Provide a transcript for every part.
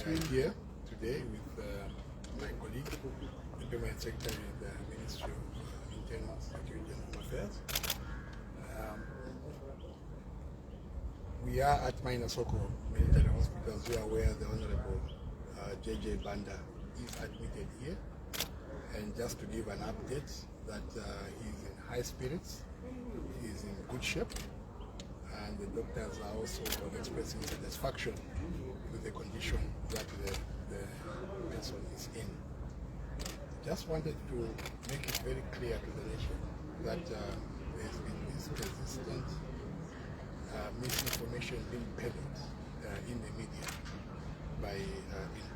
here today with my colleague, the Permanent Secretary in the Ministry of Internal Security and Home Affairs. We are at Minor Soko Military Hospital. You are aware the Honorable JJ Banda is admitted here. And just to give an update that he's in high spirits, he's in good shape, and the doctors are also expressing satisfaction with the condition that the person is in. Just wanted to make it very clear to the nation that there's been this persistent misinformation being peddled in the media by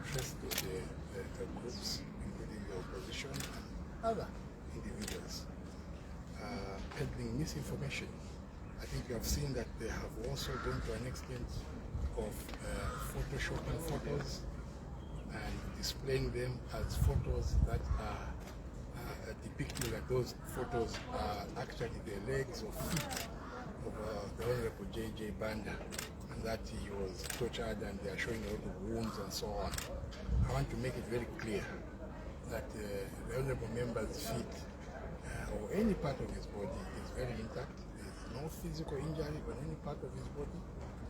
interested groups, including the opposition and other individuals, peddling misinformation. I think you have seen that they have also gone to an extent of photoshopping photos and displaying them as photos that are depicting that those photos are actually the legs or feet of the Honorable JJ Banda, and that he was tortured and they are showing a lot of wounds and so on. I want to make it very clear that the Honorable member's feet or any part of his body is very intact. There is no physical injury on any part of his body.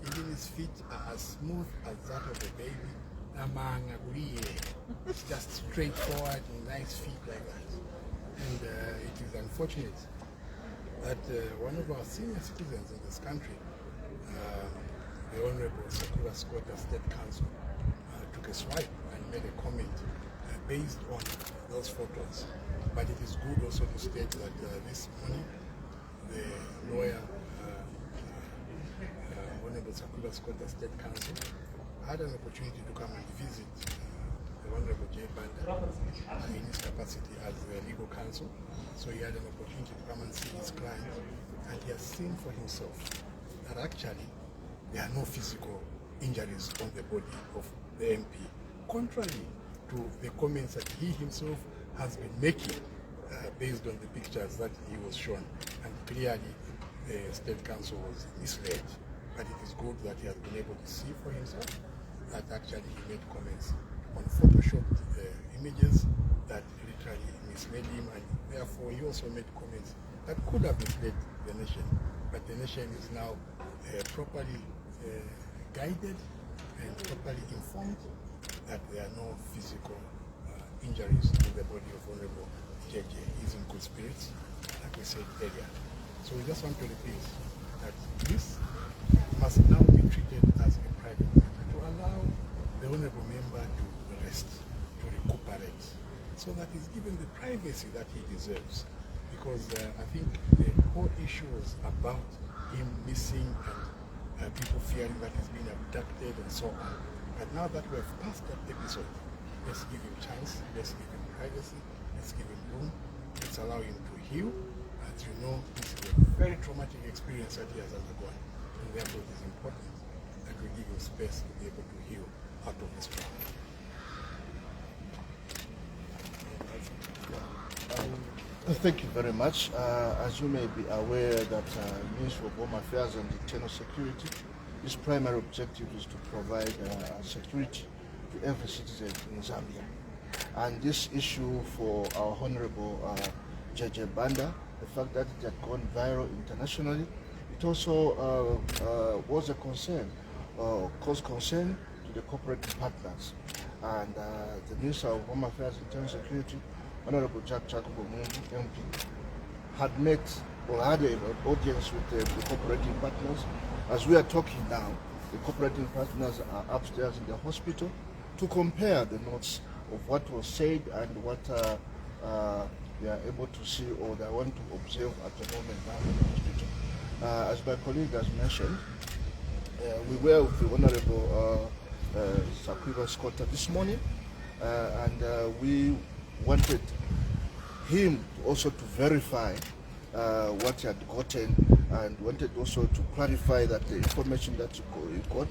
Even his feet are as smooth as that of a baby. It's just straightforward and nice feet like that. And it is unfortunate that one of our senior citizens in this country, the Honorable Circulating State Council, took a swipe and made a comment based on those photos. But it is good also to state that this morning the lawyer, Honorable Circulating State Council, had an opportunity to come and visit the Honorable J. Banda in his capacity as the legal counsel. So he had an opportunity to come and see his client, and he has seen for himself that actually there are no physical injuries on the body of the MP, contrary to the comments that he himself has been making based on the pictures that he was shown. And clearly the State Council was misled. But it is good that he has been able to see for himself that actually he made comments on photoshopped images that literally misled him, and therefore he also made comments that could have misled the nation. But the nation is now properly guided and properly informed that there are no physical injuries to the body of Honorable JJ. He's in good spirits, like we said earlier. So we just want to repeat that this must now be treated as a private matter to allow the Honorable member to rest, to recuperate, so that he's given the privacy that he deserves. Because I think the whole issue was about him missing and people fearing that he's been abducted and so on. But now that we have passed that episode, let's give him chance, let's give him privacy, let's give him room, let's allow him to heal. As you know, this is a very traumatic experience that he has undergone, and therefore it is important that we give him space to be able to heal out of this trauma. Thank you very much. As you may be aware that Ministry of Home Affairs and Internal Security, its primary objective is to provide security to every citizen in Zambia. And this issue for our Honorable JJ Banda, the fact that it had gone viral internationally, it also was a concern, caused concern to the corporate partners. And the Minister of Home Affairs and Internal Security, Honorable Jack Jacobo Mumbi, MP, had met or had an audience with the cooperating partners. As we are talking now, the cooperating partners are upstairs in the hospital to compare the notes of what was said and what they are able to see or they want to observe at the moment now in the hospital. As my colleague has mentioned, we were with the Honorable Circulating Scotta this morning, and we wanted him also to verify what he had gotten, and wanted also to clarify that the information that he got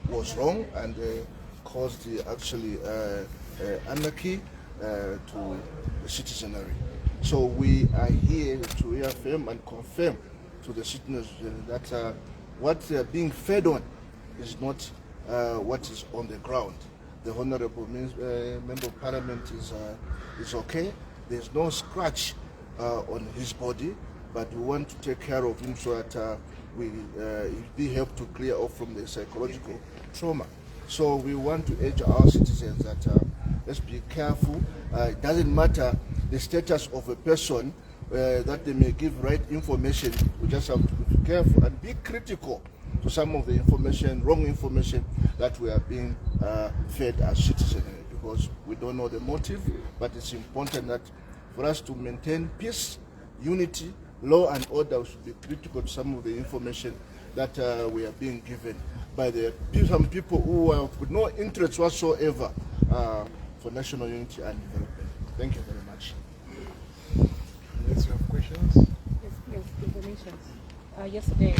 was wrong and caused actually anarchy to the citizenry. So we are here to reaffirm and confirm to the citizens that what they are being fed on is not what is on the ground. the Honorable Member of Parliament is okay. There's no scratch on his body, but we want to take care of him so that he'll be helped to clear off from the psychological trauma. So we want to urge our citizens that let's be careful. It doesn't matter the status of a person, that they may give right information. We just have to be careful and be critical to some of the information, wrong information that we are being fed as citizens, because we don't know the motive, but it's important that for us to maintain peace, unity, law and order, we should be critical to some of the information that we are being given by some people who have with no interest whatsoever for national unity and development. Thank you very much. Unless you have questions? Yes, information. Yesterday,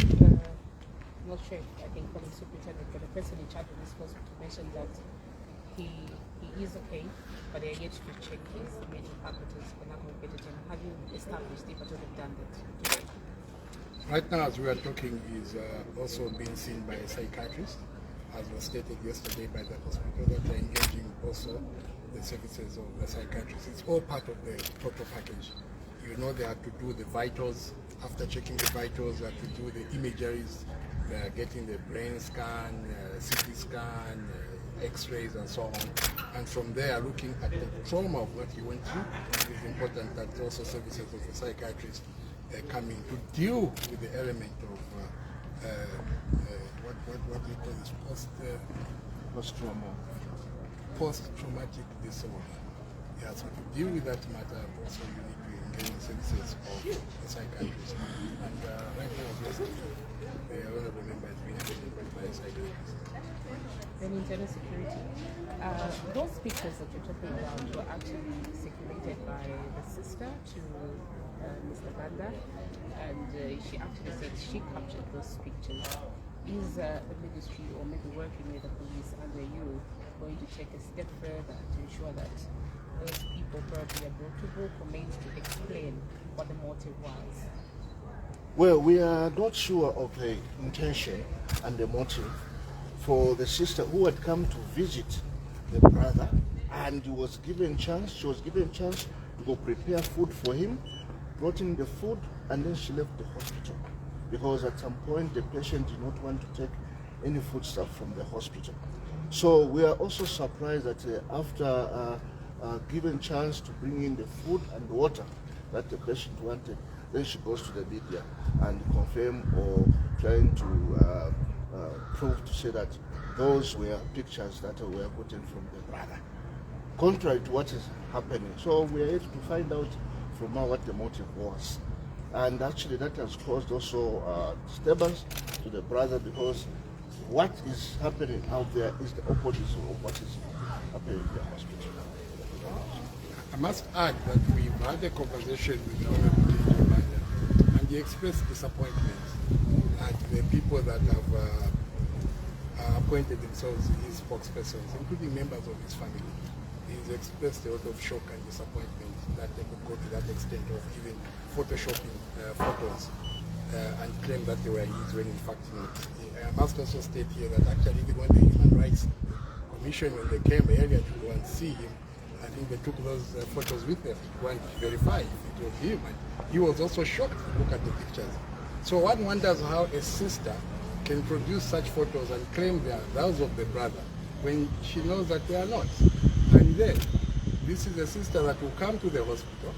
not sure, I think police superintendent, but the person in charge of this hospital mentioned that he is okay, but they're yet to check his mental faculties for lack of a better term. Have you established if at all have done that today? Right now, as we are talking, is also being seen by a psychiatrist, as was stated yesterday by the hospital, that are engaging also the services of the psychiatrist. It's all part of the total package. You know, they have to do the vitals. After checking the vitals, they have to do the imageries, getting the brain scan, CT scan, X-rays and so on. And from there, looking at the trauma of what he went through, it is important that also services of the psychiatrist come in to deal with the element of what do you call this, post-traumatic disorder. Yeah, so to deal with that matter, also you need to engage the services of the psychiatrist. And right now, the honorable member has been engaged by a psychiatrist. Then internal security. Those pictures that you're talking about were actually circulated by the sister to Mr. Banda, and she actually said she captured those pictures. Is the ministry, or maybe working with the police under you, going to take a step further to ensure that those people probably are brought to book or made to explain what the motive was? Well, we are not sure of the intention and the motive for the sister who had come to visit the brother, and she was given chance to go prepare food for him, brought in the food, and then she left the hospital. Because at some point the patient did not want to take any foodstuff from the hospital. So we are also surprised that after given chance to bring in the food and water that the patient wanted, then she goes to the media and confirm or trying to prove to say that those were pictures that were gotten from the brother, contrary to what is happening. So we are able to find out from her what the motive was. And actually that has caused also disturbance to the brother, because what is happening out there is the opposite of what is happening in the hospital. I must add that we've had a conversation with the Honorable Banda, and he expressed disappointment at the people that have appointed themselves his spokespersons, including members of his family. He's expressed a lot of shock and disappointment that they could go to that extent of even photoshopping photos and claim that they were his when in fact not. I must also state here that actually even when the Human Rights Commission, when they came earlier to go and see him, I think they took those photos with them to go and verify if it was him, and he was also shocked to look at the pictures. So one wonders how a sister can produce such photos and claim they are those of the brother when she knows that they are not. And then, this is a sister that will come to the hospital,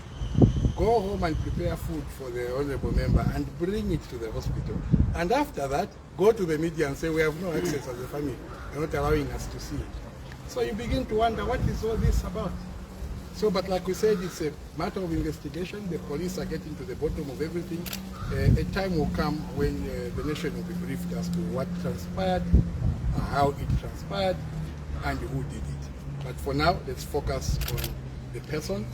go home and prepare food for the honorable member and bring it to the hospital. And after that, go to the media and say, we have no access as a family. They're not allowing us to see it. So you begin to wonder, what is all this about? So, but like we said, it's a matter of investigation. The police are getting to the bottom of everything. A time will come when the nation will be briefed as to what transpired, how it transpired, and who did it. But for now, let's focus on the person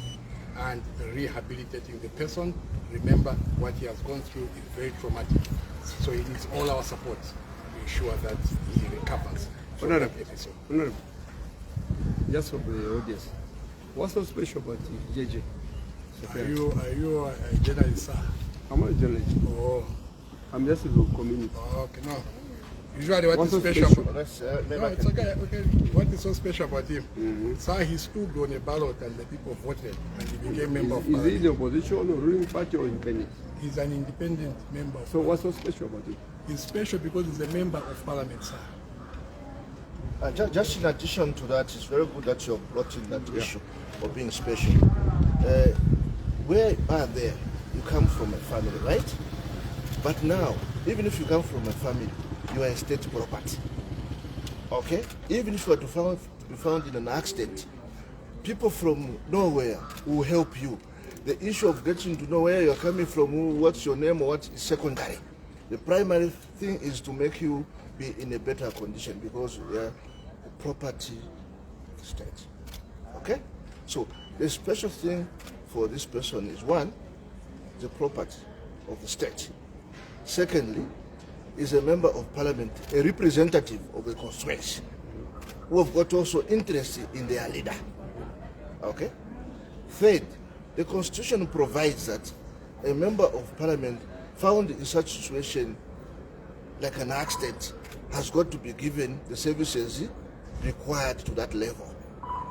and rehabilitating the person. Remember, what he has gone through is very traumatic. So it needs all our support to ensure that he recovers from that episode. Honorable, just for the audience, what's so special about JJ? Are you a journalist, sir? I'm not a journalist. Oh. I'm just in the community. Okay, no. Usually what What's is so special? special? No, it's okay, okay. What is so special about him? Sir, he stood on a ballot and the people voted and he became member of Is he parliament. the opposition or ruling party or independent? He's an independent member. So what's so special about it? He's special because he's a member of parliament, sir. Just in addition to that, it's very good that you're brought in that issue of being special. Where you are there, you come from a family, right? But now, even if you come from a family, you are a state property. Okay? Even if you are to be found in an accident, people from nowhere will help you. The issue of getting to know where you're coming from, what's your name, or what is secondary. The primary thing is to make you be in a better condition because we are a property state. Okay? So the special thing for this person is one, the property of the state. Secondly, is a member of parliament, a representative of the constituency, who have got also interest in their leader. Okay? Third, the constitution provides that a member of parliament found in such situation like an accident has got to be given the services required to that level.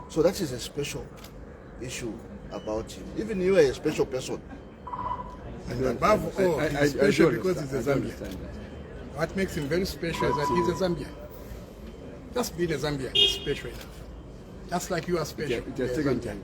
So that is a special issue about him. Even you are a special person. And above all, he's special because he's a Zambian. What makes him very special is that he's a Zambian. Just being a Zambian is special enough. Just like you are special. It's a second time.